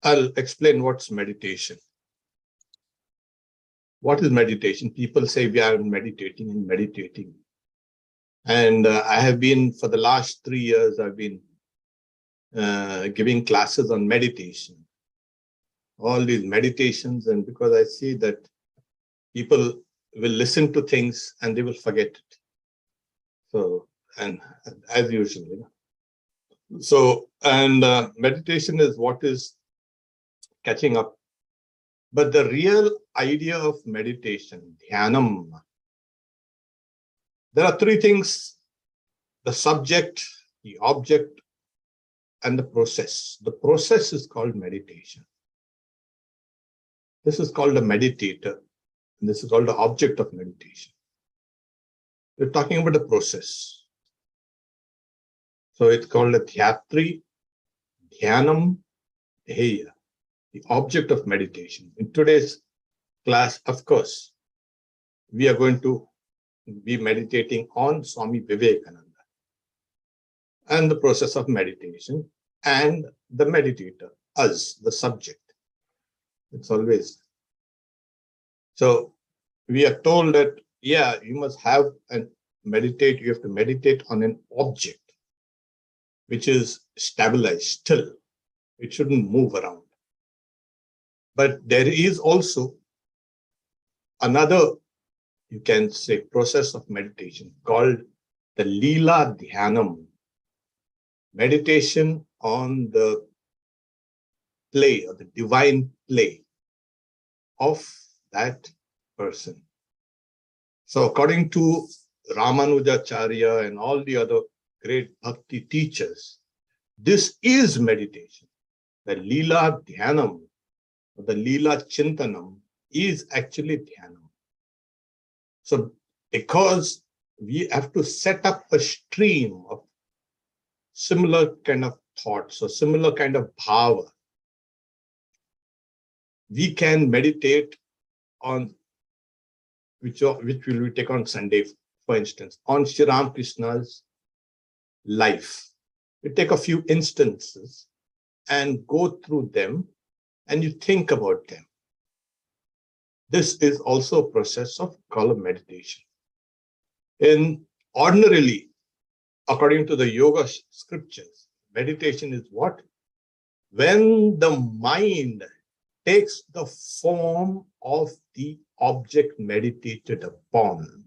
I'll explain what's meditation. What is meditation? People say we are meditating and meditating. And I have been, for the last 3 years, I've been giving classes on meditation. All these meditations, and because I see that people will listen to things and they will forget it. So, and as usual, you know. So, and meditation is what is catching up. But the real idea of meditation, Dhanam, there are 3 things: the subject, the object, and the process. The process is called meditation. This is called a meditator. And this is called the object of meditation. We're talking about the process. So it's called a dhyatri, dhyanam, dheya, the object of meditation. In today's class, of course, we are going to be meditating on Swami Vivekananda and the process of meditation and the meditator, us, the subject. It's always. So we are told that, yeah, you must have and meditate, you have to meditate on an object which is stabilized, still. It shouldn't move around. But there is also another, you can say, process of meditation called the Leela Dhanam, meditation on the play or the divine play of that person. So according to Ramanujacharya and all the other great bhakti teachers, this is meditation. The Leela Dhyanam, or the Leela Chintanam, is actually Dhyanam. So because we have to set up a stream of similar kind of thoughts or similar kind of bhava, we can meditate on which will we take on Sunday, for instance, on Sri Ramakrishna's life. We take a few instances and go through them and you think about them. This is also a process of called meditation. In ordinarily, according to the yoga scriptures, meditation is what? When the mind takes the form of the object meditated upon.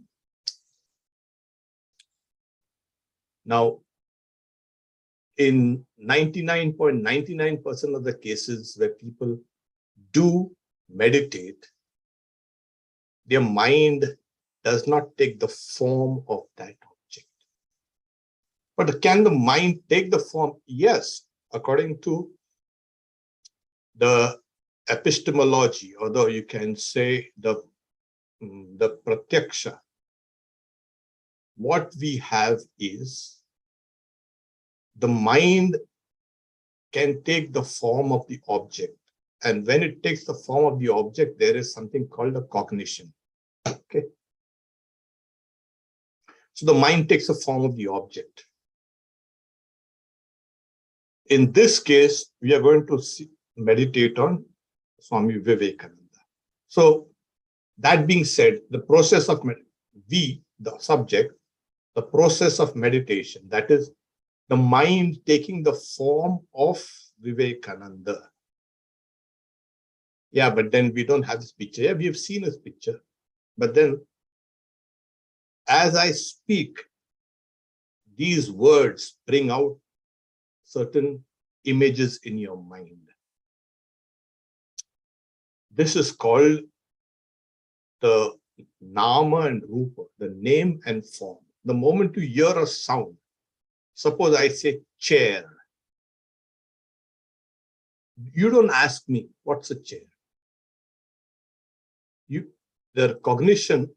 Now, in 99.99% of the cases where people do meditate, their mind does not take the form of that object. But can the mind take the form? Yes, according to the epistemology, although you can say the pratyaksha, what we have is the mind can take the form of the object. And when it takes the form of the object, there is something called a cognition. Okay. So the mind takes the form of the object. In this case, we are going to meditate on Swami Vivekananda. So that being said, the process of the subject, the process of meditation, that is the mind taking the form of Vivekananda. Yeah, but then we don't have this picture. Yeah, we have seen his picture. But then, as I speak, these words bring out certain images in your mind. This is called the Nama and Rupa, the name and form. The moment you hear a sound, suppose I say chair, you don't ask me, what's a chair? The cognition,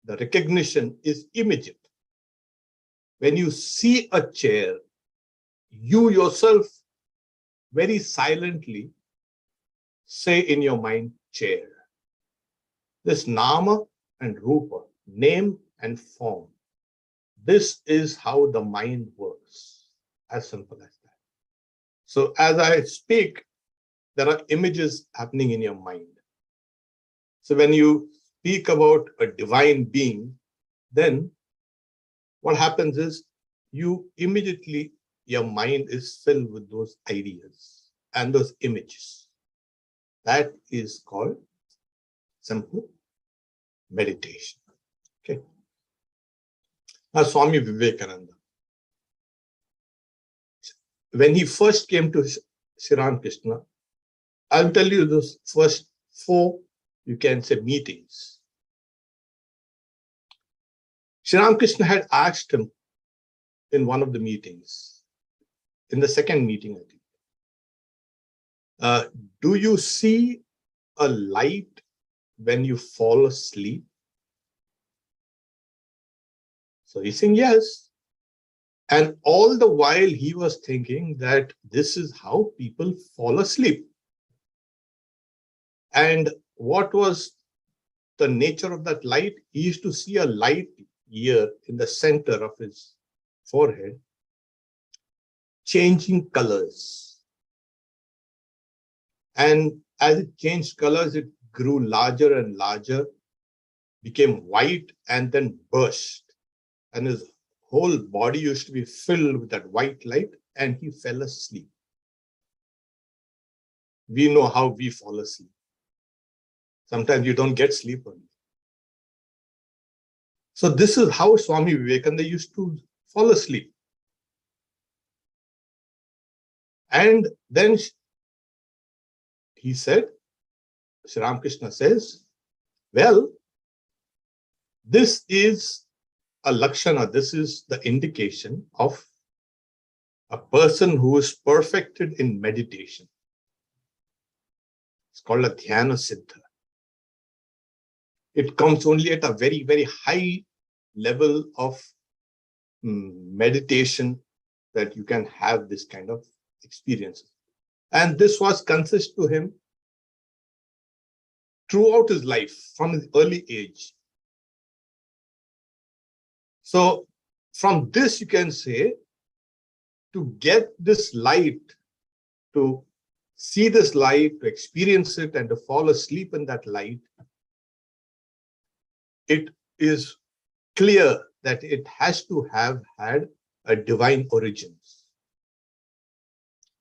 the recognition is immediate. When you see a chair, you yourself very silently say in your mind, chair. This Nama and Rupa, name and form, this is how the mind works. As simple as that. So as I speak, there are images happening in your mind. So when you speak about a divine being, then what happens is you immediately, your mind is filled with those ideas and those images. That is called simple meditation. Okay. Now, Swami Vivekananda, when he first came to Sri Ramakrishna, I'll tell you those first 4, you can say, meetings. Sri Ramakrishna had asked him in one of the meetings, in the second meeting, I think, do you see a light when you fall asleep? So he's saying yes. And all the while he was thinking that this is how people fall asleep. And what was the nature of that light? He used to see a light here in the center of his forehead, changing colors. And as it changed colors, it grew larger and larger, became white, and then burst. And his whole body used to be filled with that white light, and he fell asleep. We know how we fall asleep. Sometimes you don't get sleep only. So this is how Swami Vivekananda used to fall asleep. And then he said, Sri Ramakrishna says, well, this is a lakshana, this is the indication of a person who is perfected in meditation. It's called a dhyana siddha. It comes only at a very, very high level of meditation that you can have this kind of experiences. And this was consist to him throughout his life, from his early age. So from this you can say, to get this light, to see this light, to experience it, and to fall asleep in that light, it is clear that it has to have had a divine origins.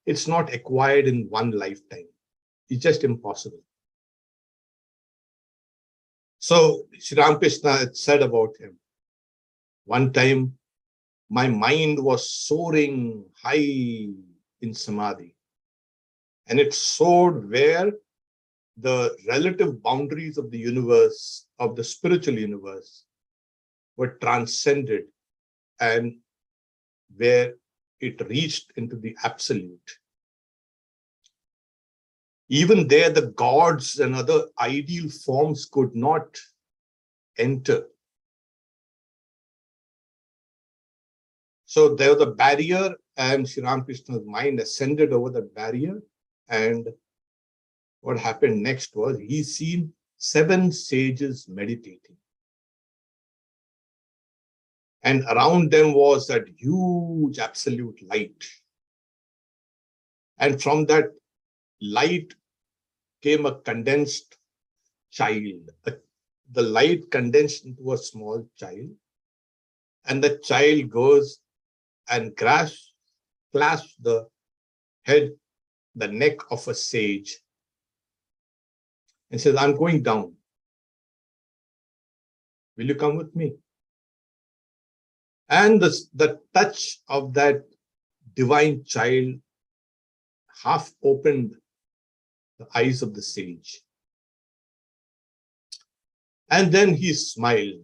It's not acquired in one lifetime. It's just impossible. So Sri Ramakrishna had said about him, one time my mind was soaring high in samadhi, and it soared where the relative boundaries of the universe, of the spiritual universe, were transcended, and where it reached into the absolute. Even there, the gods and other ideal forms could not enter. So there was a barrier, and Sri Ramakrishna's mind ascended over that barrier. And what happened next was he seen 7 sages meditating. And around them was that huge absolute light. And from that light came a condensed child. The light condensed into a small child. And the child goes and clasps the head, the neck of a sage, and says, I'm going down. Will you come with me? And the touch of that divine child half opened the eyes of the sage. And then he smiled.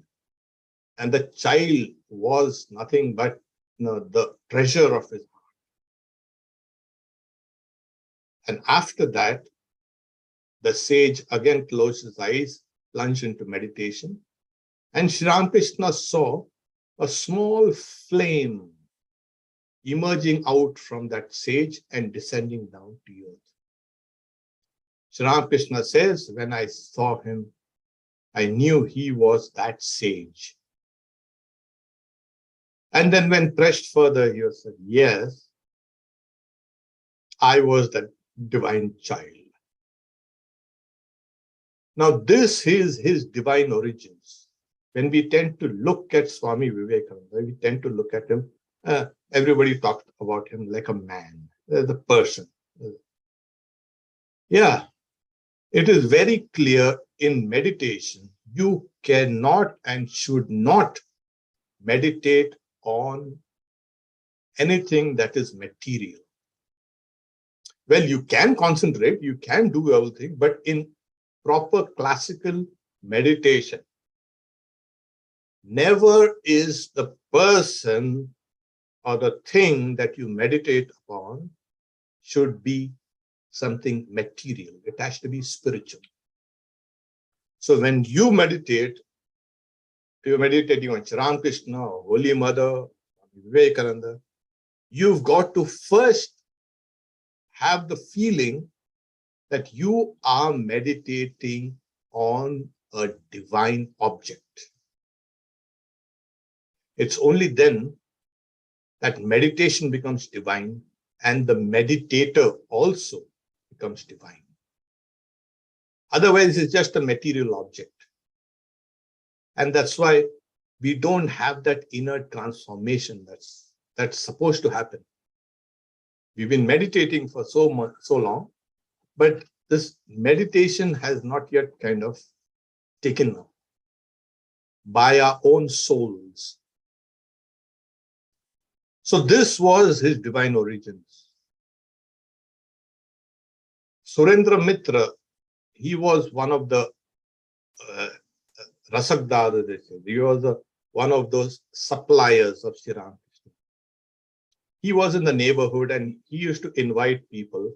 And the child was nothing but the treasure of his heart. And after that, the sage again closed his eyes, plunged into meditation, and Sri Ramakrishna saw a small flame emerging out from that sage and descending down to earth. Sri Ramakrishna says, when I saw him, I knew he was that sage. And then when pressed further, he said, yes, I was that divine child. Now, this is his divine origins. When we tend to look at Swami Vivekananda, we tend to look at him, everybody talked about him like a man, the person. Yeah, it is very clear in meditation, you cannot and should not meditate on anything that is material. Well, you can concentrate, you can do everything, but in proper classical meditation, never is the person or the thing that you meditate upon should be something material. It has to be spiritual. So when you meditate, you're meditating on Ramakrishna, or Holy Mother, Vivekananda, you've got to first have the feeling that you are meditating on a divine object. It's only then that meditation becomes divine and the meditator also becomes divine. Otherwise, it's just a material object. And that's why we don't have that inner transformation that's supposed to happen. We've been meditating for so long, but this meditation has not yet kind of taken up by our own souls. So this was his divine origins. Surendra Mitra, he was one of the Rasakdar, he was one of those suppliers of Sri Ramakrishna. He was in the neighborhood and he used to invite people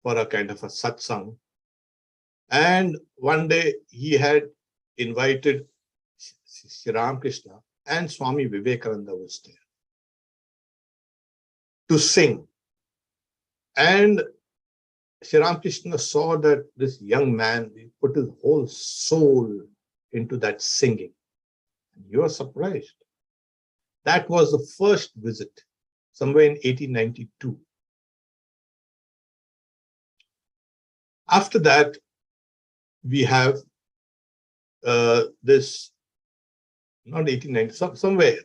for a kind of a satsang. And one day he had invited Sri Ramakrishna and Swami Vivekananda was there to sing. And Sri Ramakrishna saw that this young man, he put his whole soul into that singing. And he was surprised. That was the first visit, somewhere in 1892. After that, we have this, not 1890, somewhere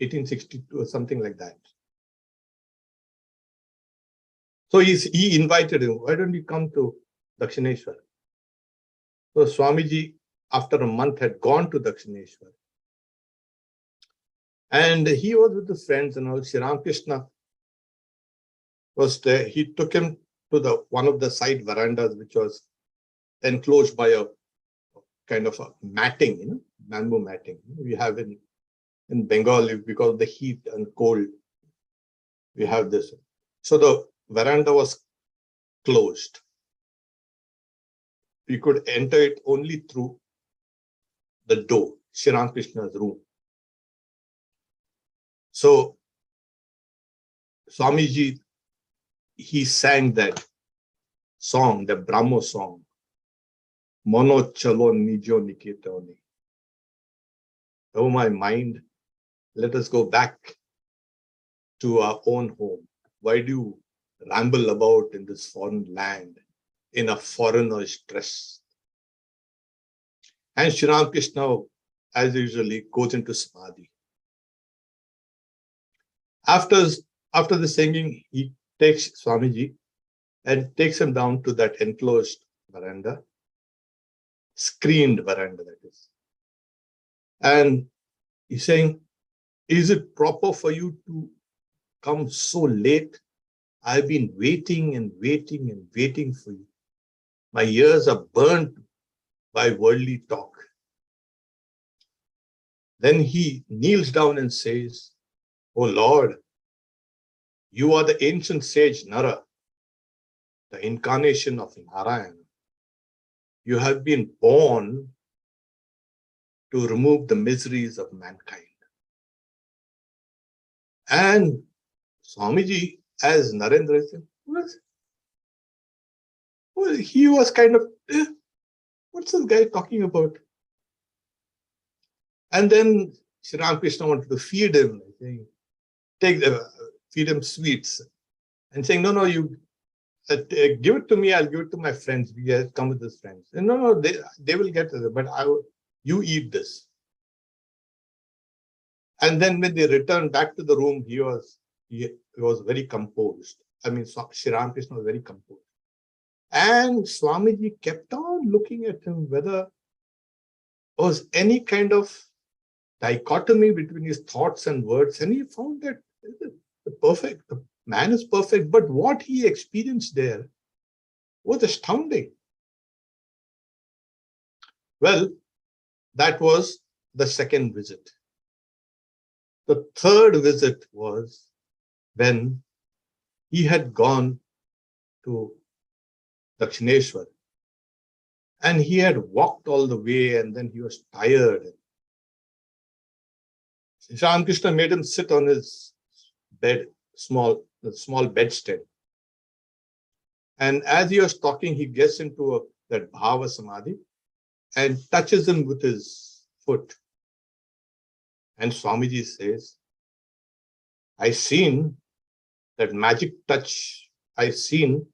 1862 or something like that. So he invited him, why don't you come to Dakshineshwar? So Swamiji, after a month, had gone to Dakshineshwar. And he was with his friends and all. Sri Ramakrishna was there. He took him to one of the side verandas, which was enclosed by a kind of a matting, bamboo matting. We have in Bengal, because of the heat and cold, we have this. So the veranda was closed. We could enter it only through the door, Sri Ramakrishna's room. So Swamiji, he sang that song, the Brahmo song, Mono Chalo Nijo Niketoni. Oh, my mind, let us go back to our own home. Why do you ramble about in this foreign land in a foreigner's dress? And Sri Ramakrishna, as usually, goes into samadhi. After the singing, he takes Swamiji and takes him down to that enclosed veranda, screened veranda that is. And he's saying, is it proper for you to come so late? I've been waiting and waiting and waiting for you. My ears are burnt by worldly talk. Then he kneels down and says, "O Lord, you are the ancient sage Nara, the incarnation of Narayana. You have been born to remove the miseries of mankind." And Swamiji, as Narendra said, he was kind of, what's this guy talking about? And then Sri Ramakrishna wanted to feed him, saying, feed him sweets, and saying, no, give it to me, I'll give it to my friends. We have come with his friends. And no, they will get it, but you eat this. And then when they returned back to the room, he was very composed. I mean, Sri Ramakrishna was very composed. And Swamiji kept on looking at him whether there was any kind of dichotomy between his thoughts and words. And he found that the man is perfect, but what he experienced there was astounding. Well, that was the second visit. The third visit was when he had gone to Dakshineshwar and he had walked all the way and then he was tired. Sri Ramakrishna made him sit on his bed, small bedstead. And as he was talking, he gets into that Bhava Samadhi and touches him with his foot. And Swamiji says, I seen that magic touch. I seen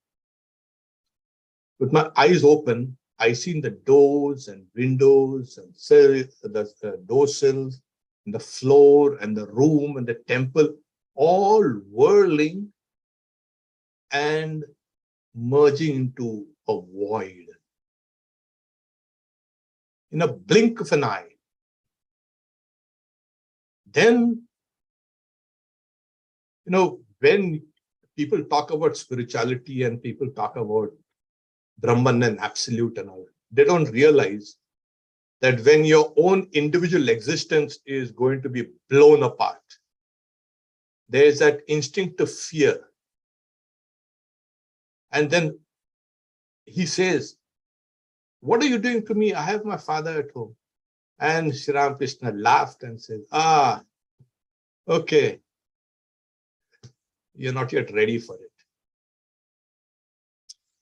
with my eyes open, I seen the doors and windows and the door sills and the floor and the room and the temple all whirling and merging into a void. In a blink of an eye. Then, when people talk about spirituality and people talk about Brahman and absolute and all, they don't realize that when your own individual existence is going to be blown apart, there is that instinctive fear. And then he says, what are you doing to me? I have my father at home. And Sri Ramakrishna laughed and said, okay, you're not yet ready for it.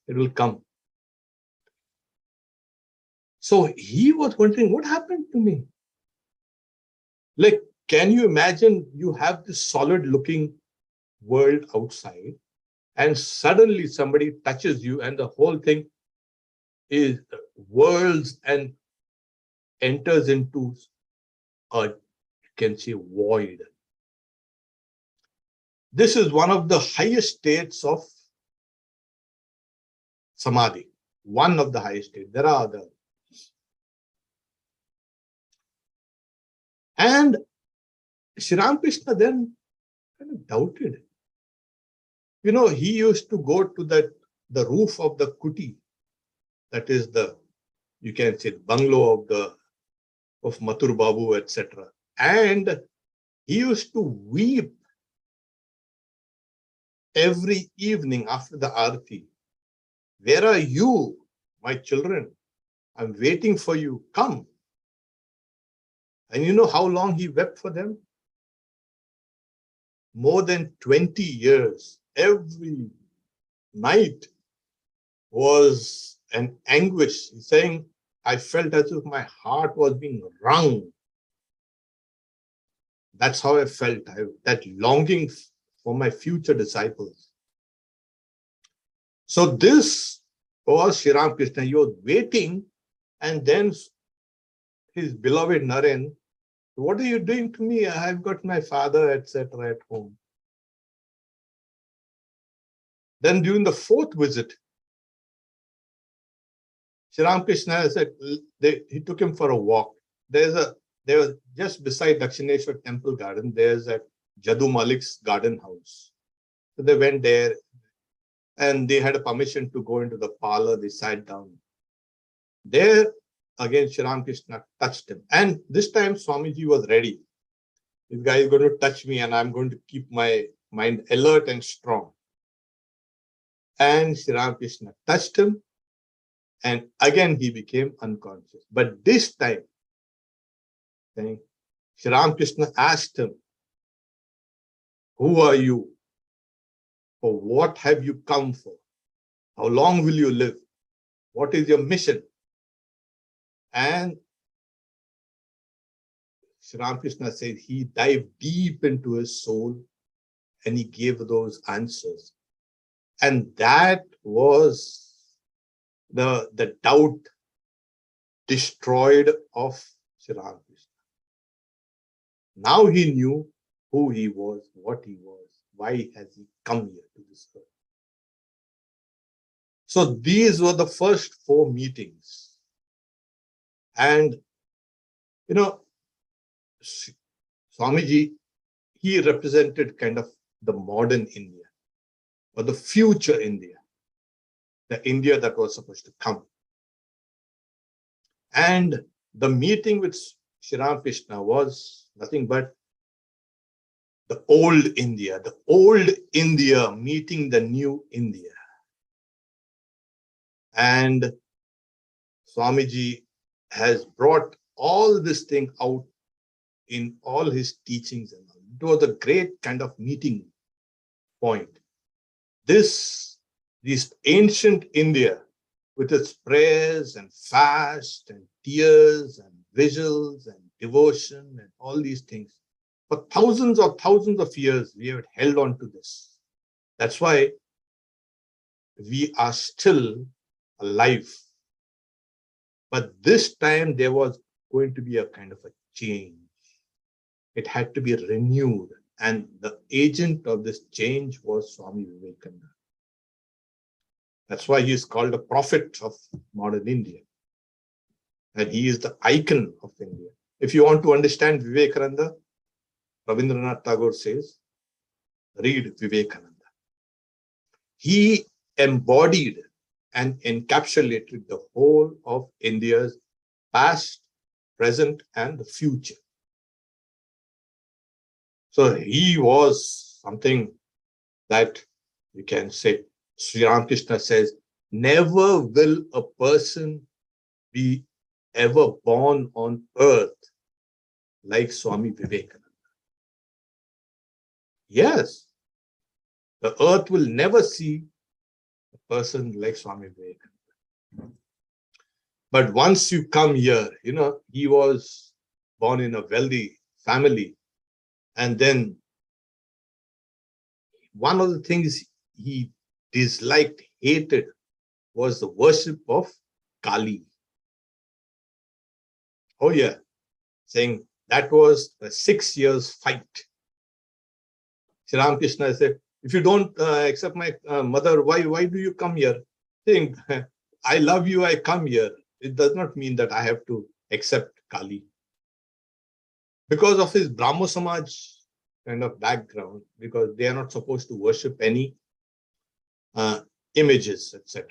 It will come. So he was wondering, what happened to me? Like, can you imagine you have this solid looking world outside and suddenly somebody touches you and the whole thing is worlds and enters into you can say void. This is one of the highest states of samadhi. One of the highest states. There are others. And Sri Ramakrishna then kind of doubted. He used to go to the roof of the kuti. That is you can say, the bungalow of Mathur Babu, etc. And he used to weep every evening after the arati. Where are you, my children? I'm waiting for you. Come. And you know how long he wept for them? More than 20 years. Every night was an anguish. He's saying, I felt as if my heart was being wrung. That's how I felt, that longing for my future disciples. So this was Sri Ramakrishna. He was waiting, and then his beloved Naren, what are you doing to me? I've got my father, etc. at home. Then during the fourth visit, Sri Ramakrishna said, he took him for a walk. There was just beside Dakshineshwar temple garden, there's a Jadu Malik's garden house. So they went there and they had a permission to go into the parlor. They sat down. There again, Sri Ramakrishna touched him. And this time Swamiji was ready. This guy is going to touch me and I'm going to keep my mind alert and strong. And Sri Ramakrishna touched him. And again, he became unconscious. But this time, Sri Ramakrishna asked him, who are you? For what have you come for? How long will you live? What is your mission? And Sri Ramakrishna said he dived deep into his soul and he gave those answers. And that was the doubt destroyed of Sri Ramakrishna. Now he knew who he was, what he was, why has he come here to this earth. So these were the first 4 meetings. And, Swamiji, he represented kind of the modern India or the future India, the India that was supposed to come. And the meeting with Sri Ramakrishna was nothing but the old India meeting the new India. And Swamiji has brought all this thing out in all his teachings. And it was a great kind of meeting point. This ancient India, with its prayers and fast and tears and vigils and devotion and all these things, for thousands of years, we have held on to this. That's why we are still alive. But this time there was going to be a kind of a change. It had to be renewed. And the agent of this change was Swami Vivekananda. That's why he is called a prophet of modern India. And he is the icon of India. If you want to understand Vivekananda, Rabindranath Tagore says, read Vivekananda. He embodied and encapsulated the whole of India's past, present, and the future. So he was something that you can say, Sri Ramakrishna says, never will a person be ever born on earth like Swami Vivekananda. Yes, the earth will never see a person like Swami Vivekananda. But once you come here, he was born in a wealthy family. And then one of the things he disliked, hated, was the worship of Kali. Oh yeah, saying that was a 6 years fight. Sri Ramakrishna said, if you don't accept my mother, why do you come here? Saying, I love you, I come here. It does not mean that I have to accept Kali. Because of his Brahmo Samaj kind of background, because they are not supposed to worship any images, etc.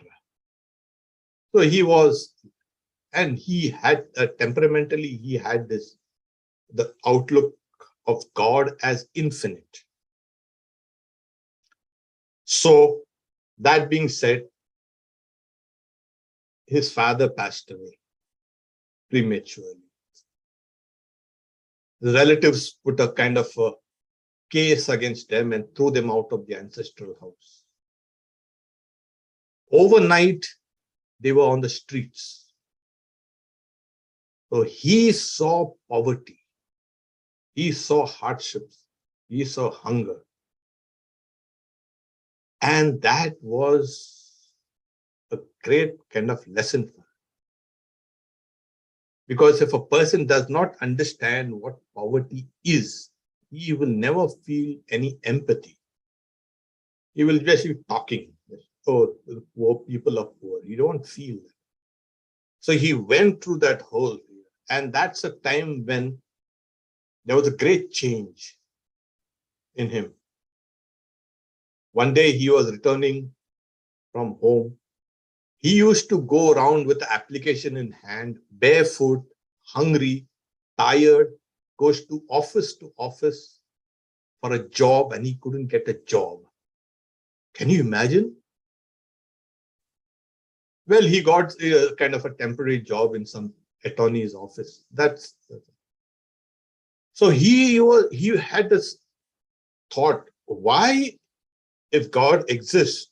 So he was, and he had temperamentally, he had the outlook of God as infinite. So that being said, his father passed away prematurely. The relatives put a kind of a case against them and threw them out of the ancestral house. Overnight, they were on the streets. So he saw poverty. He saw hardships. He saw hunger. And that was a great kind of lesson for him. Because if a person does not understand what poverty is, he will never feel any empathy. He will just be talking. Oh, the poor people are poor. You don't feel that. So he went through that whole thing. And that's a time when there was a great change in him. One day he was returning from home. He used to go around with the application in hand, barefoot, hungry, tired, goes to office for a job, and he couldn't get a job. Can you imagine? Well, he got kind of a temporary job in some attorney's office. So he had this thought, why, if God exists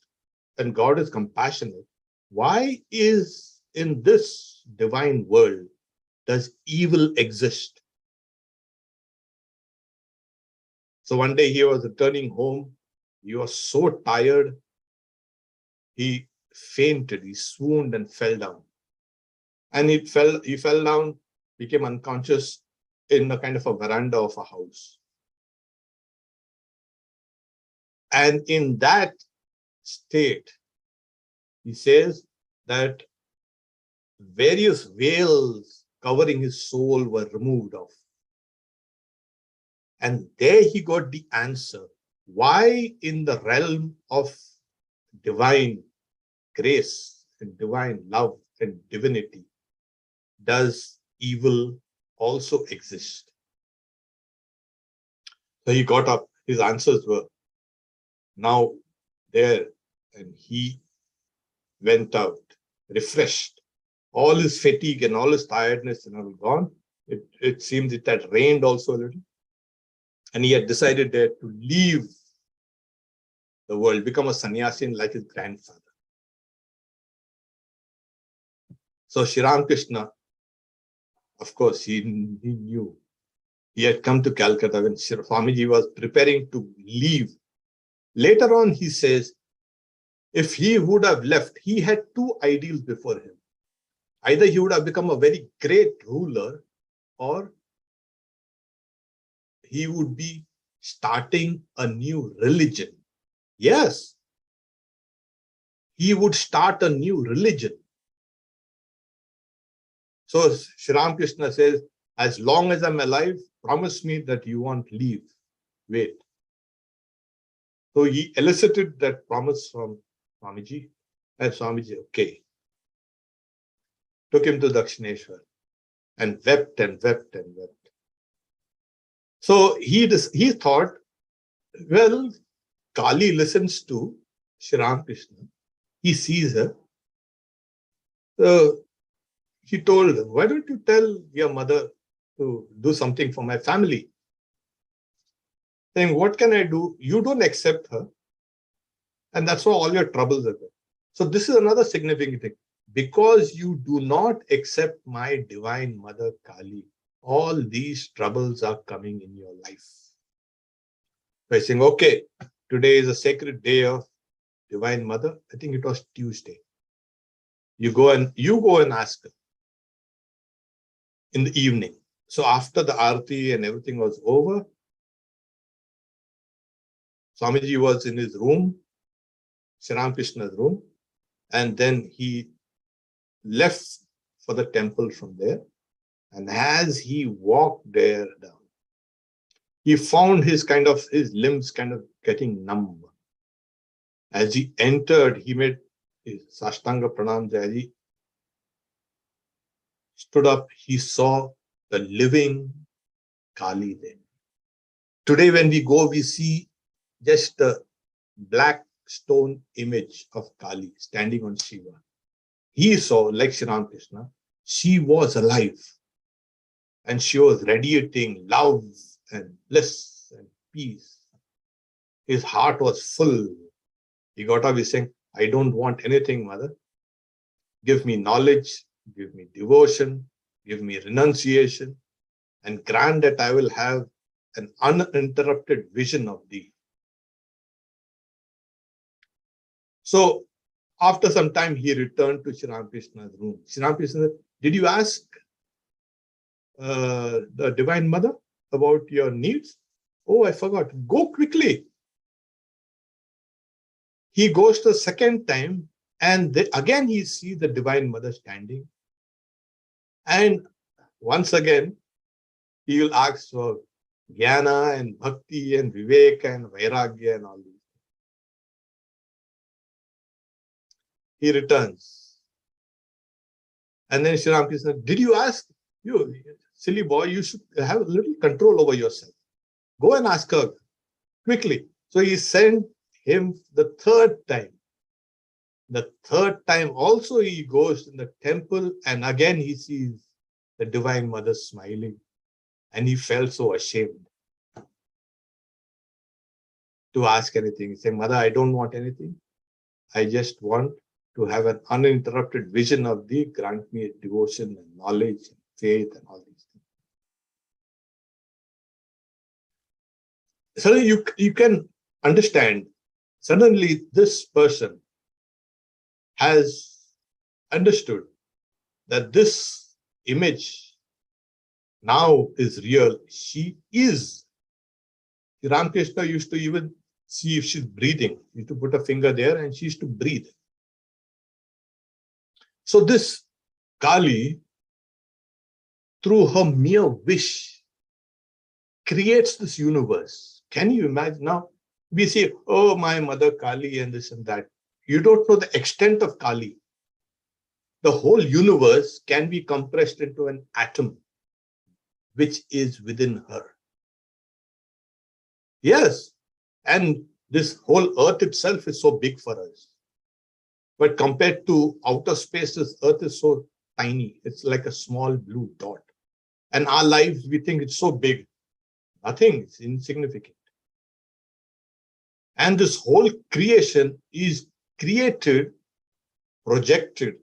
and God is compassionate, why is in this divine world does evil exist? So one day he was returning home. He was so tired. He fainted, he swooned and fell down. And he fell down, became unconscious in a kind of a veranda of a house. And in that state, he says that various veils covering his soul were removed off. And there he got the answer. Why in the realm of divine grace and divine love and divinity does evil also exist? So he got up. His answers were now there, and he went out refreshed. All his fatigue and all his tiredness and all gone. It seems it had rained also a little. And he had decided there to leave the world, become a sannyasi like his grandfather. So Sri Ramakrishna, of course, he knew. He had come to Calcutta when Swamiji was preparing to leave. Later on, he says, if he would have left, he had two ideals before him. Either he would have become a very great ruler, or he would be starting a new religion. Yes, he would start a new religion. So Sri Ramakrishna says, as long as I'm alive, promise me that you won't leave. Wait. So he elicited that promise from Swamiji, and Swamiji, okay. Took him to Dakshineshwar and wept and wept and wept. So he thought, well, Kali listens to Sri Ramakrishna. He sees her. So he told her, why don't you tell your mother to do something for my family? Saying, what can I do? You don't accept her. And that's why all your troubles are there. So this is another significant thing. Because you do not accept my divine mother Kali, all these troubles are coming in your life. By saying, okay, today is a sacred day of Divine Mother. I think it was Tuesday. You go and ask her in the evening. So after the Aarti and everything was over, Swamiji was in his room, Sri Ramakrishna's room, and then he left for the temple from there. And as he walked there down, he found his limbs kind of getting numb. As he entered, he made his Sashtanga Pranam. As he stood up, he saw the living Kali there. Today, when we go, we see just a black stone image of Kali standing on Shiva. He saw, like Sri Ramakrishna, she was alive. And she was radiating love and bliss and peace. His heart was full. He got up, he's saying, I don't want anything, Mother. Give me knowledge, give me devotion, give me renunciation, and grant that I will have an uninterrupted vision of thee. So, after some time, he returned to Sri Ramakrishna's room. Sri Ramakrishna said, did you ask the Divine Mother about your needs? Oh, I forgot. Go quickly. He goes the second time, and again he sees the Divine Mother standing. And once again, he will ask for Jnana and Bhakti and Viveka and Vairagya and all these. He returns. And then Sri Ramakrishna, did you ask? You silly boy, you should have a little control over yourself. Go and ask her quickly. So he sent him the third time. The third time also he goes in the temple, and again he sees the Divine Mother smiling, and he felt so ashamed to ask anything. He said, Mother, I don't want anything. I just want to have an uninterrupted vision of thee. Grant me devotion and knowledge and faith and all these things. So you can understand, suddenly this person has understood that this image now is real. She is. Ramakrishna used to even see if she's breathing. He used to put a finger there and she used to breathe. So this Kali, through her mere wish, creates this universe. Can you imagine? Now, we say, oh, my mother Kali and this and that. You don't know the extent of Kali. The whole universe can be compressed into an atom, which is within her. Yes, and this whole earth itself is so big for us. But compared to outer spaces, earth is so tiny. It's like a small blue dot. And our lives, we think it's so big. Nothing, it's insignificant. And this whole creation is created, projected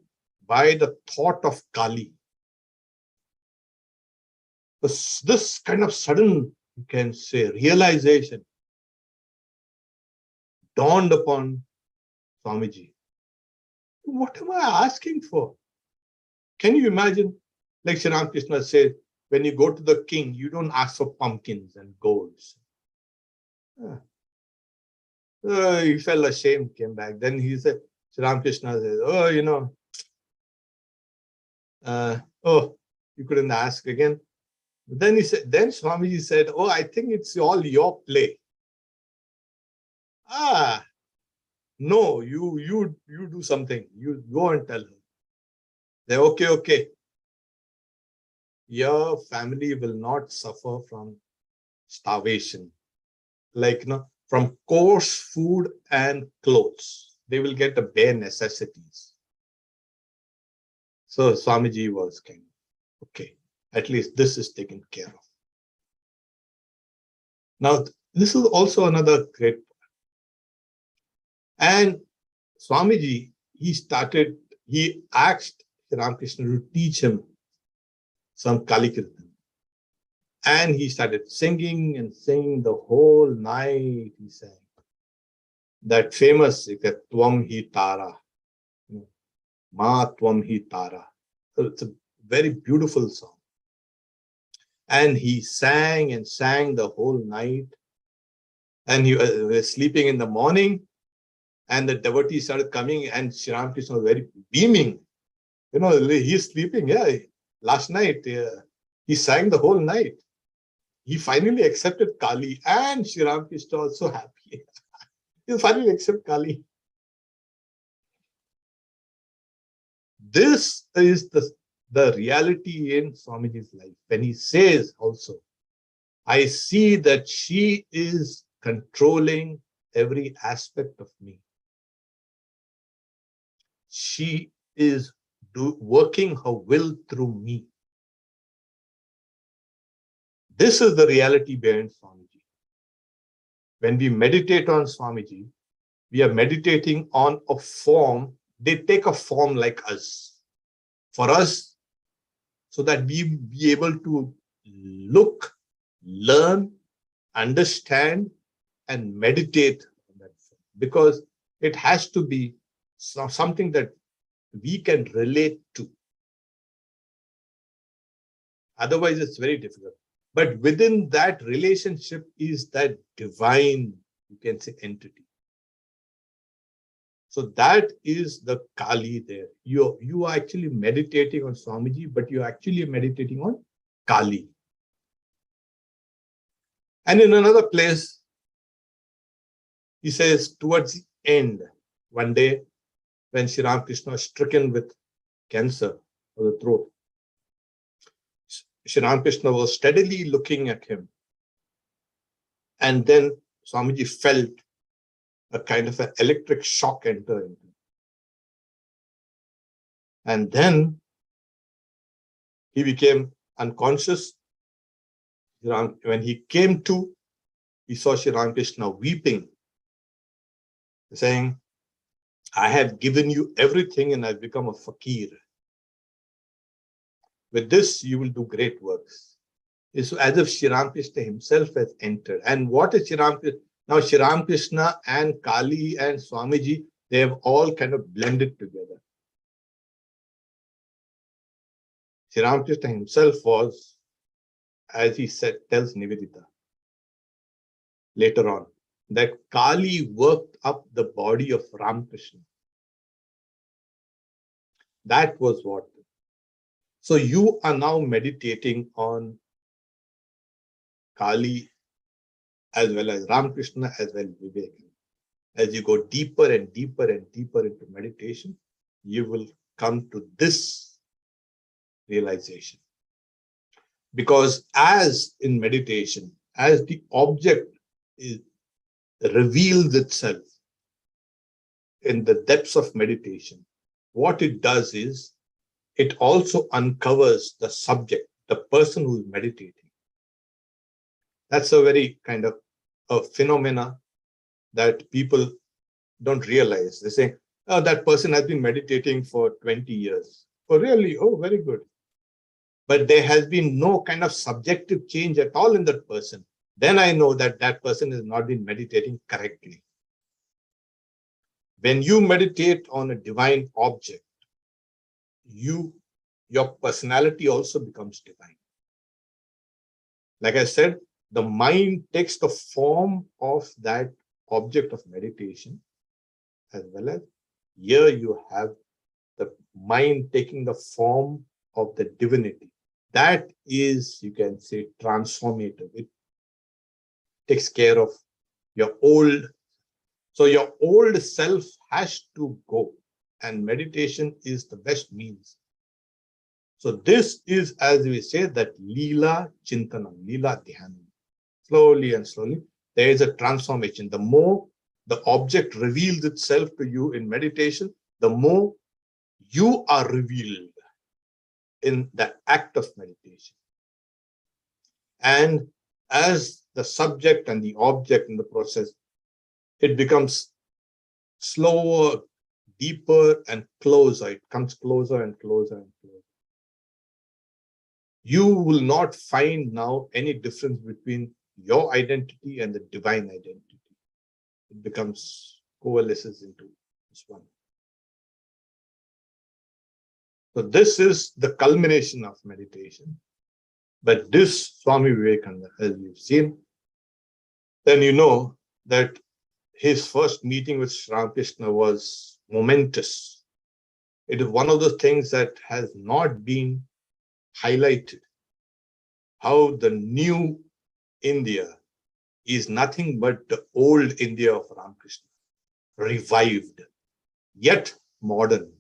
by the thought of Kali. This kind of sudden, you can say, realization dawned upon Swamiji. What am I asking for? Can you imagine? Like Sri Ramakrishna said, when you go to the king, you don't ask for pumpkins and golds. He felt ashamed, came back. Then he said, Sri Ramakrishna said, oh, you couldn't ask again. Then he said, then Swamiji said, oh, I think it's all your play. No, you do something. You go and tell her. They're okay. Your family will not suffer from starvation. Like, from coarse food and clothes. They will get the bare necessities. So Swamiji was kind of, okay, at least this is taken care of. Now, this is also another great point. And Swamiji, he asked Ramakrishna to teach him some Kali Kirtan. And he started singing and singing the whole night. He sang that famous Tvam Hi Tara, Ma Tvam Hi Tara. So it's a very beautiful song. And he sang and sang the whole night. And he was sleeping in the morning. And the devotees started coming, and Sri Ramakrishna was very beaming. He's sleeping. Yeah, last night he sang the whole night. He finally accepted Kali, and Sri Ramakrishna was so happy. He finally accepted Kali. This is the reality in Swamiji's life. When he says also, I see that she is controlling every aspect of me. She is working her will through me. This is the reality behind Swamiji. When we meditate on Swamiji, we are meditating on a form. They take a form like us. For us, so that we be able to look, learn, understand, and meditate on that form. Because it has to be something that we can relate to. Otherwise, it's very difficult. But within that relationship is that divine, you can say, entity. So that is the Kali there. You are actually meditating on Swamiji, but you're actually meditating on Kali. And in another place, he says, towards the end, one day, when Sri Ramakrishna was stricken with cancer of the throat, Sri Ramakrishna was steadily looking at him. And then Swamiji felt a kind of an electric shock enter into him. And then he became unconscious. When he came to, he saw Sri Ramakrishna weeping, saying, I have given you everything and I've become a fakir. With this, you will do great works. It's as if Sri Ramakrishna himself has entered. And what is Sri Ramakrishna? Now, Sri Ramakrishna and Kali and Swamiji They have all kind of blended together. Sri Ramakrishna himself was, as he said, tells Nivedita later on, that Kali worked up the body of Ramakrishna. That was what. So you are now meditating on Kali as well as Ramakrishna as well as Vivekananda. As you go deeper and deeper and deeper into meditation, you will come to this realization. Because as in meditation, as the object reveals itself in the depths of meditation, what it does is it also uncovers the subject, the person who is meditating. That's a very kind of a phenomena that people don't realize. They say, oh, that person has been meditating for 20 years. Oh, really? Oh, very good. But there has been no kind of subjective change at all in that person. Then I know that that person has not been meditating correctly. When you meditate on a divine object, your personality also becomes divine. Like I said, the mind takes the form of that object of meditation, as well as here you have the mind taking the form of the divinity. That is, you can say, transformative. It takes care of your old. So your old self has to go, and meditation is the best means. So this is, as we say, that Leela Chintanam, Leela Dhanam. Slowly and slowly, there is a transformation. The more the object reveals itself to you in meditation, the more you are revealed in the act of meditation. And as the subject and the object in the process, it becomes slower, deeper, and closer. It comes closer and closer and closer. You will not find now any difference between your identity and the divine identity. It becomes coalesces into this one. So this is the culmination of meditation. But this Swami Vivekananda, as we've seen, then you know that his first meeting with Sri Ramakrishna was momentous. It is one of those things that has not been highlighted. How the new India is nothing but the old India of Ramakrishna, revived, yet modern.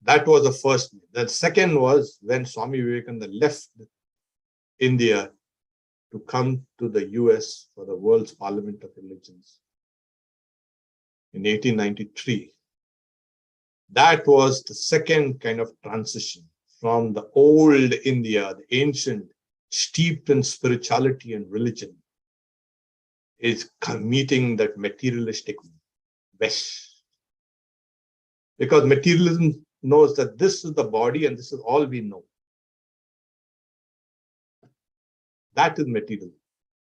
That was the first. The second was when Swami Vivekananda left India to come to the US for the World's Parliament of Religions in 1893. That was the second kind of transition from the old India, the ancient, steeped in spirituality and religion, is meeting that materialistic West. Because materialism knows that this is the body and this is all we know. That is material.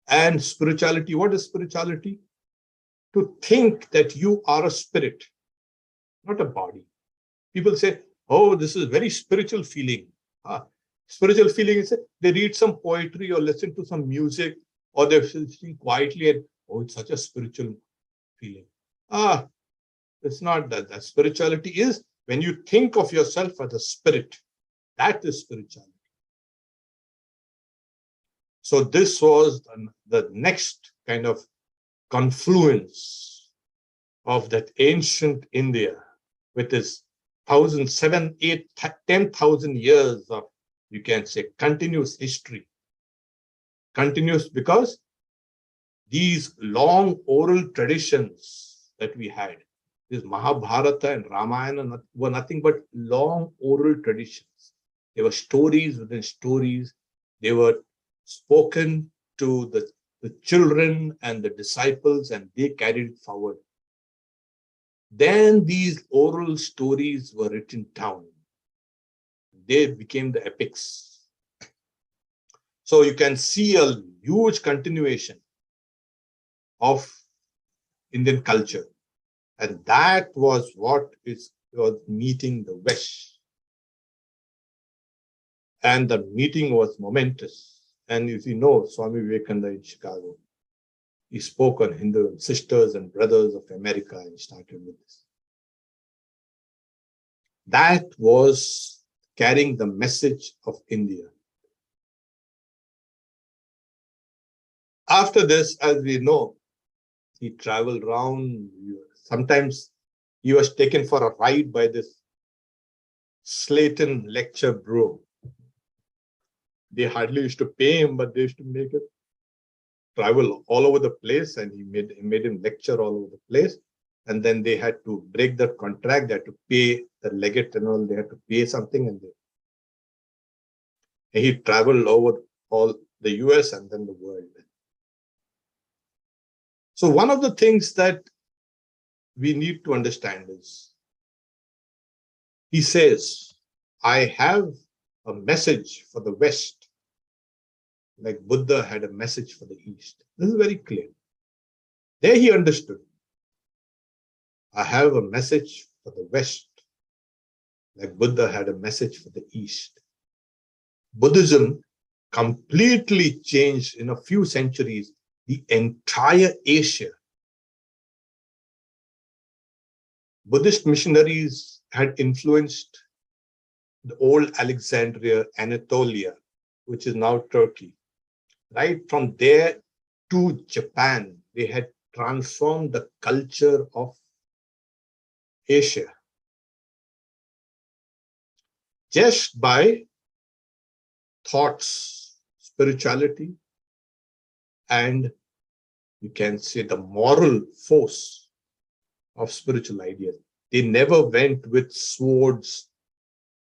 And spirituality, what is spirituality? To think that you are a spirit, not a body. People say, oh, this is very spiritual feeling. Spiritual feeling is they read some poetry or listen to some music, or they're sitting quietly and, oh, it's such a spiritual feeling. It's not that. That spirituality is when you think of yourself as a spirit. That is spirituality. So this was the next kind of confluence of that ancient India with its 1,007, 8, 10,000 years of, you can say, continuous history. Continuous because these long oral traditions that we had, this Mahabharata and Ramayana were nothing but long oral traditions. They were stories within stories. They were spoken to the children and the disciples, and they carried it forward. Then these oral stories were written down. They became the epics. So you can see a huge continuation of Indian culture. And that was what was meeting the West. And the meeting was momentous. And if you know Swami Vivekananda in Chicago, he spoke on Hindu sisters and brothers of America and started with this. That was carrying the message of India. After this, as we know, he traveled around. Sometimes he was taken for a ride by this Slayton lecture bro. They hardly used to pay him, but they used to make it travel all over the place, and he made him lecture all over the place. And then they had to break that contract. They had to pay the legate and all. They had to pay something, and he traveled over all the US and then the world. So one of the things that we need to understand is, he says, I have a message for the West, like Buddha had a message for the East. This is very clear. There he understood. I have a message for the West, like Buddha had a message for the East. Buddhism completely changed in a few centuries the entire Asia. Buddhist missionaries had influenced the old Alexandria, Anatolia, which is now Turkey. Right from there to Japan, they had transformed the culture of Asia just by thoughts, spirituality, and you can say the moral force of spiritual ideas. They never went with swords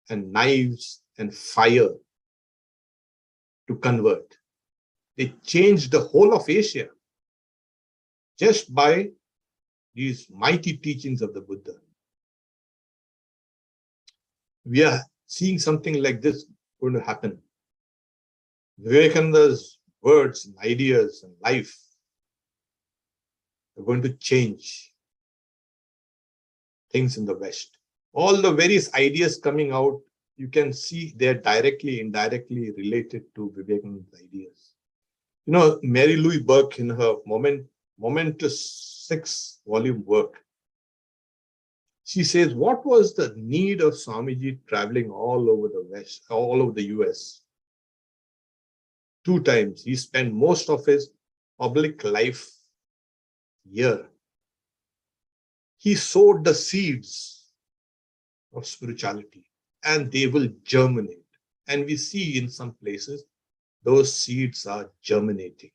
and knives and fire to convert. They changed the whole of Asia just by these mighty teachings of the Buddha. We are seeing something like this going to happen. Vivekananda's words and ideas and life are going to change things in the West. All the various ideas coming out, you can see they're directly, indirectly related to Vivekananda's ideas. You know, Mary Louise Burke, in her momentous 6-volume work, she says, what was the need of Swamiji traveling all over the West, all over the US? 2 times. He spent most of his public life here. He sowed the seeds of spirituality, and they will germinate. And we see in some places, those seeds are germinating.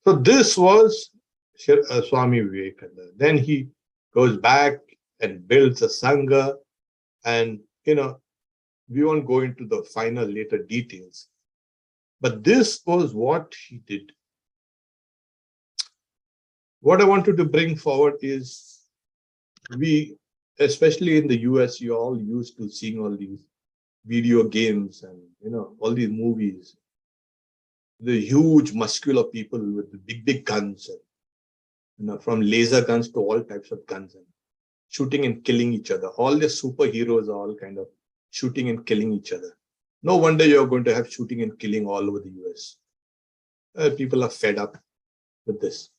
So this was Swami Vivekananda. Then he goes back and builds a Sangha, and, you know, we won't go into the final later details. But this was what he did. What I wanted to bring forward is, we, especially in the US, you're all used to seeing all these video games and, you know, all these movies. The huge muscular people with the big guns, and, you know, from laser guns to all types of guns, and shooting and killing each other. All the superheroes are all kind of shooting and killing each other. No wonder you're going to have shooting and killing all over the US. People are fed up with this.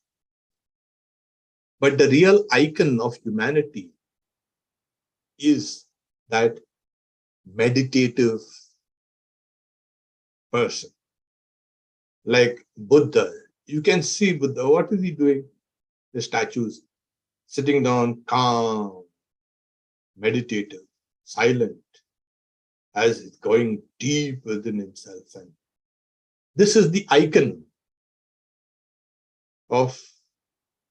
But the real icon of humanity is that meditative person. Like Buddha, you can see Buddha, what is he doing? The statues, sitting down, calm, meditative, silent, as it's going deep within himself. And this is the icon of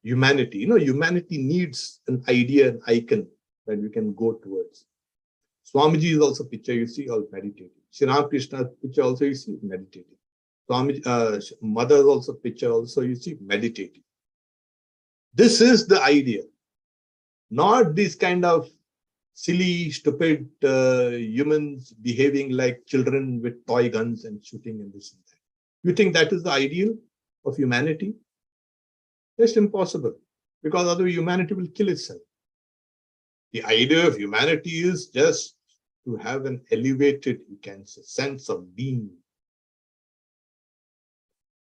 humanity. You know, humanity needs an idea, an icon that we can go towards. Swamiji is also picture, you see, all meditating. Sri Ramakrishna's picture also, you see, meditating. Swamiji, mother's also picture, also, you see, meditating. This is the idea. Not these kind of silly, stupid humans behaving like children with toy guns and shooting and this and that. You think that is the ideal of humanity? Just impossible. Because otherwise humanity will kill itself. The idea of humanity is just to have an elevated, you can say, sense of being.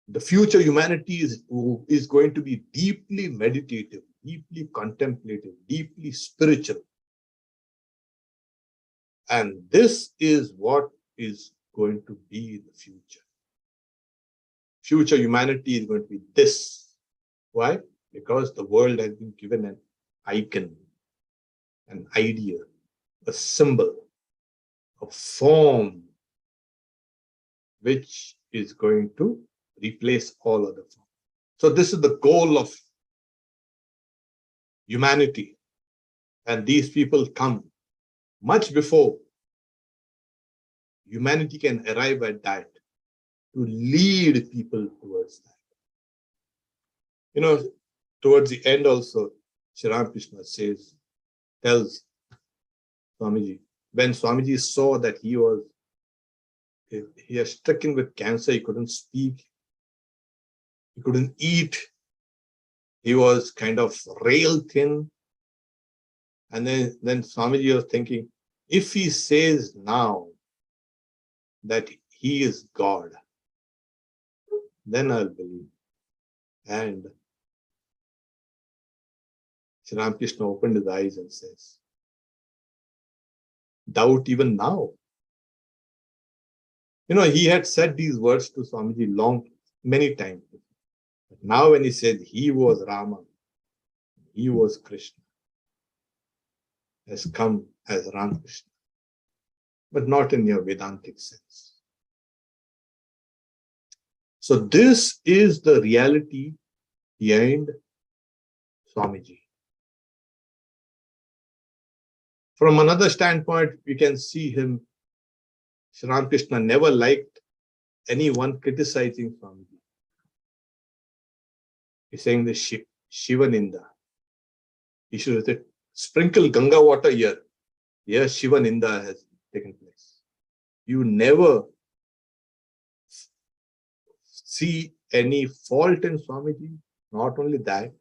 The future humanity is going to be deeply meditative, deeply contemplative, deeply spiritual. And this is what is going to be the future. Future humanity is going to be this. Why? Because the world has been given an icon, an idea, a symbol, a form, which is going to replace all other forms. So this is the goal of humanity. And these people come much before humanity can arrive at that, to lead people towards that. You know, towards the end also, Sri Ramakrishna tells Swamiji, when Swamiji saw that he was stricken with cancer, he couldn't speak, he couldn't eat, he was kind of rail thin. And then Swamiji was thinking, if he says now that he is God, then I'll believe. And Sri Ramakrishna opened his eyes and says, doubt even now. You know, he had said these words to Swamiji many times. But now when he said he was Rama, he was Krishna, has come as Ramakrishna, but not in your Vedantic sense. So this is the reality behind Swamiji. From another standpoint, we can see him, Sri Ramakrishna never liked anyone criticizing Swamiji. He's saying the Shivaninda. He should have said, sprinkle Ganga water here. Here Shivaninda has taken place. You never see any fault in Swamiji. Not only that,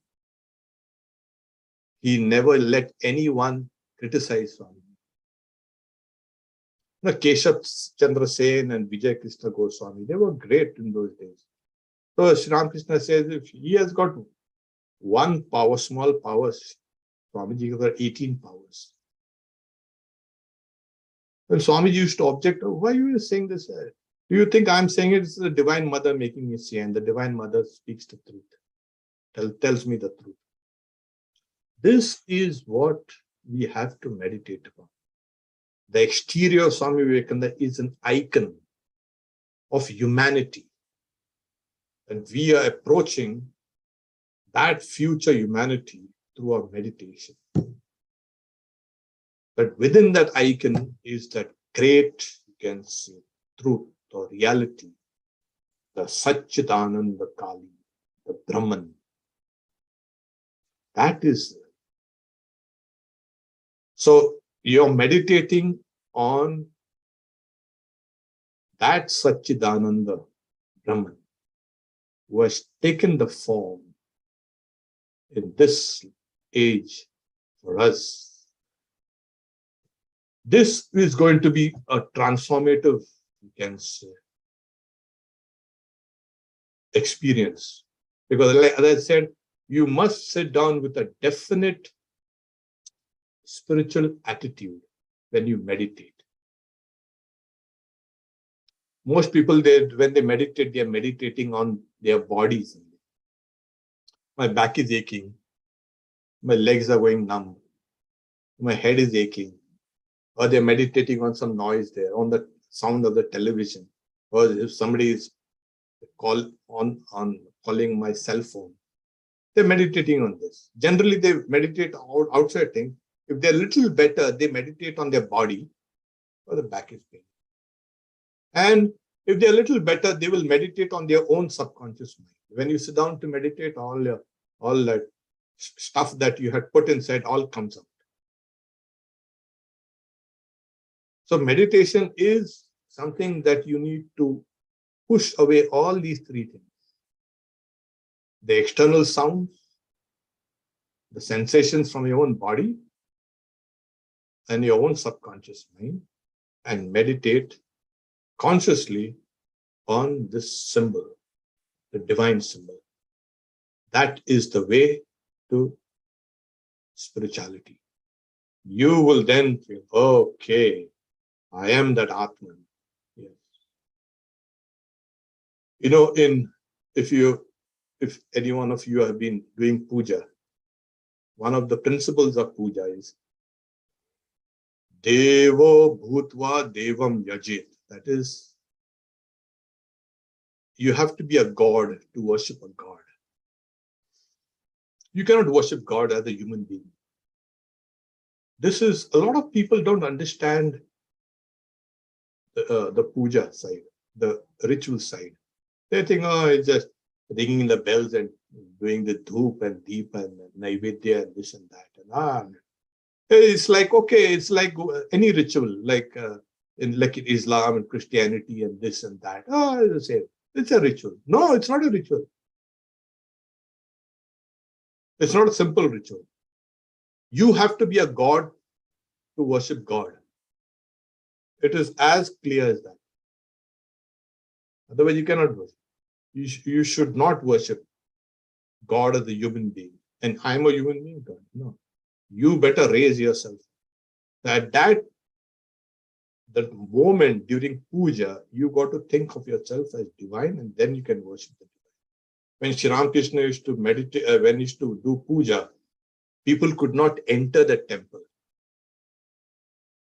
he never let anyone criticize Swamiji. You know, Keshav Chandra Sen and Vijay Krishna Goswami, they were great in those days. So Sri Ramakrishna says, if he has got one power, small powers, Swamiji has got 18 powers. When Swamiji used to object, oh, why are you saying this? Do you think I'm saying it? It's the Divine Mother making me say, and the Divine Mother speaks the truth, tells me the truth. This is what we have to meditate upon. The exterior of Swami Vivekananda is an icon of humanity. And we are approaching that future humanity through our meditation. But within that icon is that great, you can say, truth or reality, the Satchidananda Kali, the Brahman. That is. So you're meditating on that Satchidananda Brahman, who has taken the form in this age for us. This is going to be a transformative, you can say, experience. Because as I said, you must sit down with a definite spiritual attitude when you meditate. Most people, when they meditate, they are meditating on their bodies. My back is aching. My legs are going numb. My head is aching. Or they're meditating on some noise there, on the sound of the television. Or if somebody is calling my cell phone, they're meditating on this. Generally, they meditate outside things. If they're a little better, they meditate on their body, or the back is pain. And if they're a little better, they will meditate on their own subconscious mind. When you sit down to meditate, all that stuff that you had put inside all comes out. So meditation is something that you need to push away all these three things. the external sounds, the sensations from your own body and your own subconscious mind, and meditate consciously on this symbol, the divine symbol. That is the way to spirituality. You will then feel, okay, I am that Atman. Yes. You know, if any one of you have been doing puja, one of the principles of puja is Devo Bhutva Devam Yajit. That is, you have to be a god to worship a god. You cannot worship God as a human being. This is, a lot of people don't understand the puja side, the ritual side. They think, oh, it's just ringing the bells and doing the dhoop and deep and naivedya and this and that. And it's like, okay, it's like any ritual, like in Islam and Christianity and this and that. Oh, it's the same. It's a ritual. No, it's not a ritual. It's not a simple ritual. You have to be a god to worship God. It is as clear as that. Otherwise, you cannot worship. You should not worship God as a human being. And I'm a human being, God. No. You better raise yourself. That moment during puja, you got to think of yourself as divine, and then you can worship the divine. When Sri Ramakrishna used to meditate, when he used to do puja, people could not enter the temple.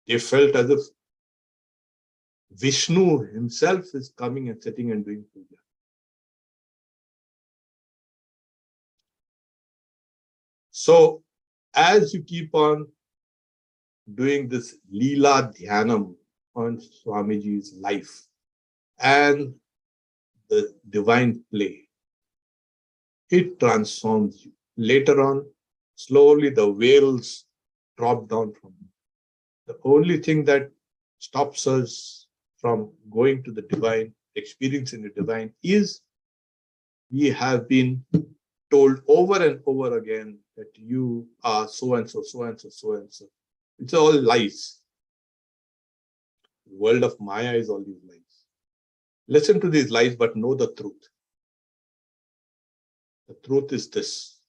They felt as if Vishnu himself is coming and sitting and doing puja. So, as you keep on doing this Leela Dhanam on Swamiji's life and the divine play, it transforms you. Later on, slowly the veils drop down from you. The only thing that stops us from going to the divine, experiencing the divine, is we have been told over and over again that you are so and so, so and so, so and so. It's all lies. The world of Maya is all these lies. Listen to these lies, but know the truth. The truth is this,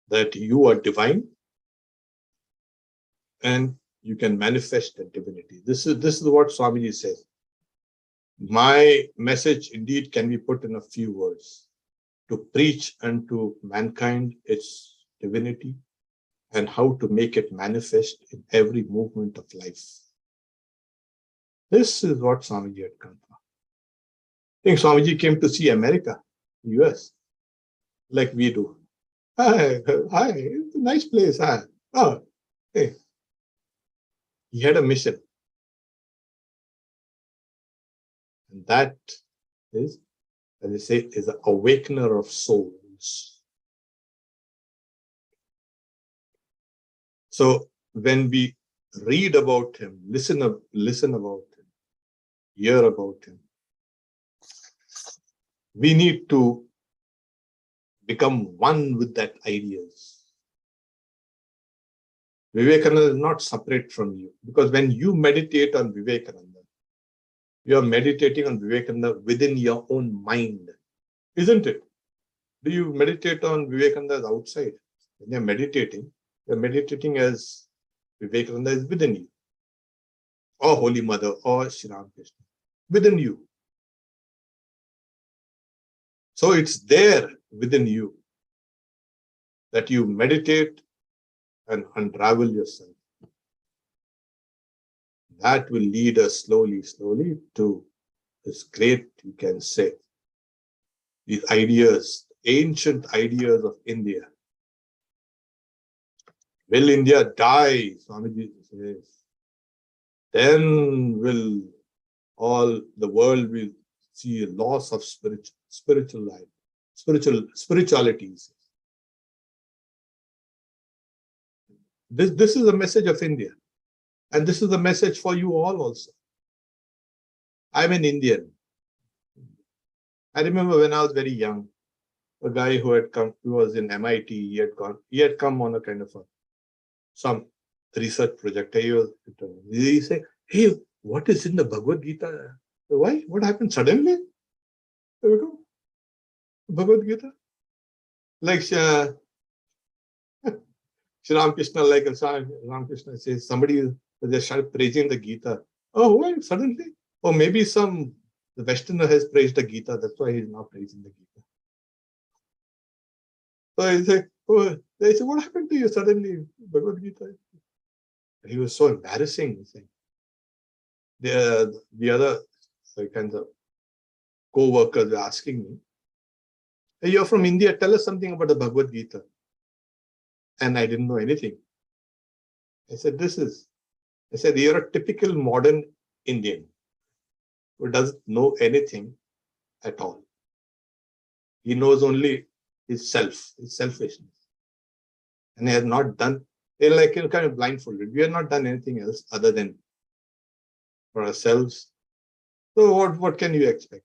that you are divine and you can manifest that divinity. This is what Swamiji says. My message indeed can be put in a few words: to preach unto mankind its divinity and how to make it manifest in every movement of life. This is what Swamiji had come for. I think Swamiji came to see America, US, like we do. Hi, it's a nice place. Hi. Oh, hey. He had a mission. And that is, as they say, is an awakener of souls. So when we read about him, listen about him, hear about him, we need to become one with that ideas. Vivekananda is not separate from you, because when you meditate on Vivekananda, you are meditating on Vivekananda within your own mind, isn't it? Do you meditate on Vivekananda outside? When you're meditating as Vivekananda is within you, or Holy Mother, or Sri Ramakrishna, within you. So it's there within you that you meditate and unravel yourself. That will lead us slowly to this great, you can say, these ideas, ancient ideas of India. Will India die? Swamiji says. Then will all the world will see a loss of spiritual life, spiritualities. This is a message of India. And this is a message for you all also. I'm an Indian. I remember when I was very young, a guy who had come, who was in MIT, he had come on a kind of some research project. He said, hey, what is in the Bhagavad Gita? Why? What happened suddenly? There we go. Bhagavad Gita. Like Shri Ramakrishna, like Ramakrishna says, somebody just started praising the Gita. Oh, why suddenly? Or maybe the Westerner has praised the Gita, that's why he's now praising the Gita. So he said, oh, they said, what happened to you suddenly, Bhagavad Gita? He was so embarrassing. He said. The other kinds of co-workers were asking me, hey, you're from India, tell us something about the Bhagavad Gita. And I didn't know anything. I said, you're a typical modern Indian who doesn't know anything at all. He knows only his selfishness. And he has not done, kind of blindfolded. We have not done anything else other than for ourselves. So what can you expect?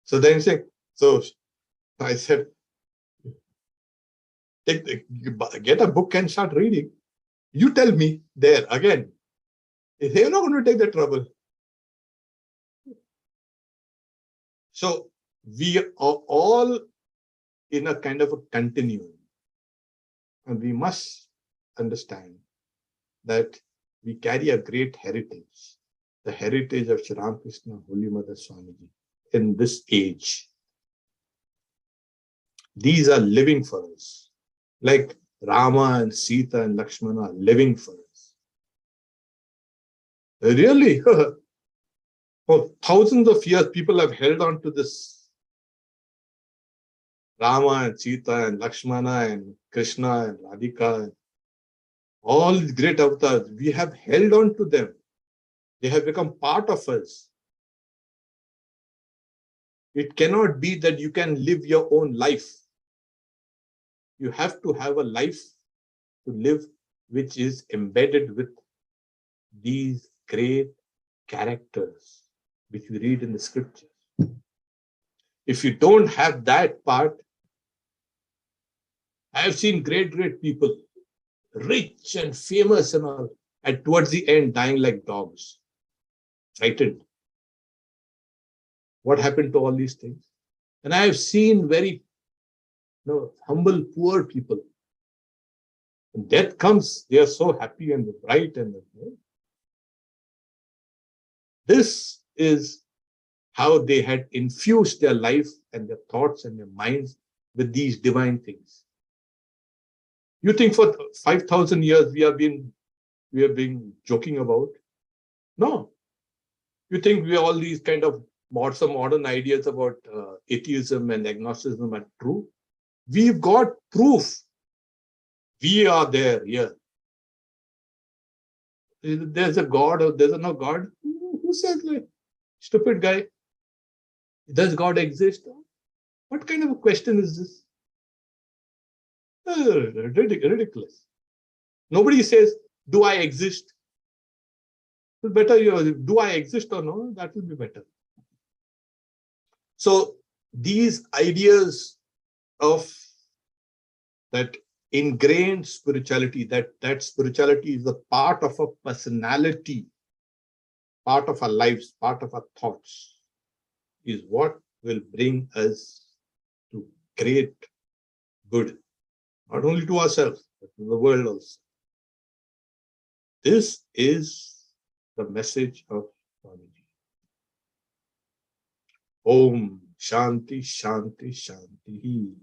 So then I said, get a book and start reading. You tell me there again. They're not going to take the trouble. So we are all in a kind of a continuum. And we must understand that we carry a great heritage, the heritage of Sri Ramakrishna, Holy Mother Swamiji in this age. These are living for us. Like Rama and Sita and Lakshmana are living for us. Really? For thousands of years, people have held on to this. Rama and Sita and Lakshmana and Krishna and Radhika and all these great avatars, we have held on to them. They have become part of us. It cannot be that you can live your own life. You have to have a life to live which is embedded with these great characters which we read in the scriptures. If you don't have that part, I have seen great people, rich and famous and all, and towards the end dying like dogs, frightened. What happened to all these things? And I have seen very humble, poor people. When death comes, they are so happy and bright. And this is how they had infused their life and their thoughts and their minds with these divine things. You think for 5,000 years we have been joking about? No. You think we all these kind of some modern ideas about atheism and agnosticism are true? We've got proof. We are there here. There's a God or there's no God. Who says like, stupid guy? Does God exist? What kind of a question is this? Ridiculous. Nobody says, do I exist? It's better, do I exist or no? That will be better. So these ideas of that ingrained spirituality, that spirituality is a part of a personality, part of our lives, part of our thoughts, is what will bring us to great good, not only to ourselves, but to the world also. This is the message of Swamiji. Om Shanti Shanti Shanti.